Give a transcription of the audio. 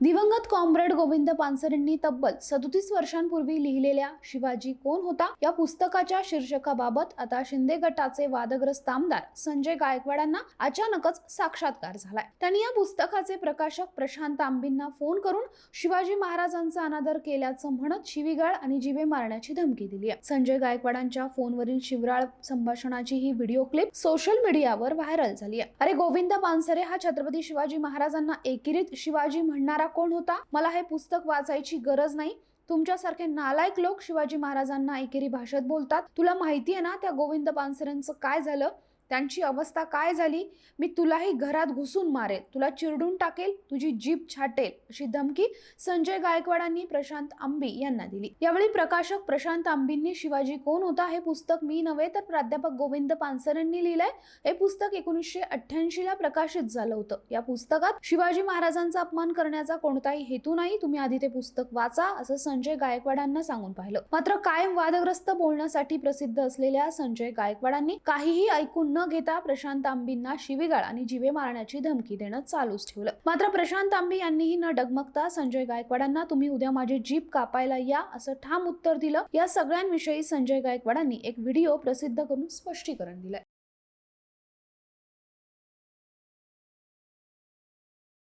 दिवंगत कॉम्रेड गोविंद पानसरेंनी तब्बल 37 वर्षांपूर्वी लिहिलेल्या शिवाजी कोण होता या पुस्तकाच्या शीर्षकाबाबत आता शिंदे गटाचे वादग्रस्त आमदार संजय गायकवाडांना अचानकच साक्षात्कार झालाय। त्यांनी या पुस्तकाचे प्रकाशक प्रशांत आंबींना फोन करून शिवाजी महाराजांचा अनादर केल्याचं म्हणत शिवीगाळ आणि जीवे मारण्याची धमकी दिली आहे। संजय गायकवाडांच्या फोनवरील शिवराळ संभाषणाची ही व्हिडिओ क्लिप सोशल मीडियावर व्हायरल झाली आहे। अरे गोविंद पानसरे हा छत्रपती शिवाजी महाराजांना एकेरीत शिवाजी म्हणणारा कोण होता? मला हे पुस्तक वाचायची गरज नाही। तुमच्यासारखे नालायक लोक शिवाजी महाराजांना एकेरी भाषेत बोलतात। तुला माहिती आहे ना त्या गोविंद पानसरेंचं काय झालं, त्यांची अवस्था काय झाली? मी तुलाही घरात घुसून मारेल, तुला चिरडून टाकेल, तुझी जीभ छाटेल अशी धमकी संजय गायकवाडांनी प्रशांत आंबी यांना दिली। यावेळी प्रकाशक प्रशांत आंबींनी शिवाजी कोण होता हे पुस्तक मी नव्हे तर प्राध्यापक गोविंद पानसरेंनी लिहिलंय। हे पुस्तक 1988 ला प्रकाशित झालं होतं। या पुस्तकात शिवाजी महाराजांचा अपमान करण्याचा कोणताही हेतू नाही, तुम्ही आधी ते पुस्तक वाचा असं संजय गायकवाडांना सांगून पाहिलं। मात्र कायम वादग्रस्त बोलण्यासाठी प्रसिद्ध असलेल्या संजय गायकवाडांनी काहीही ऐकून न घेता प्रशांत आंबींना शिवीगाळ आणि जीवे मारण्याची धमकी देणं चालूच ठेवलं। मात्र प्रशांत आंबी यांनीही न डगमगता संजय गायकवाडांना तुम्ही उद्या माझी जीभ कापायला या असं ठाम उत्तर दिलं। या सगळ्यांविषयी संजय गायकवाडांनी एक व्हिडिओ प्रसिद्ध करून स्पष्टीकरण दिलंय।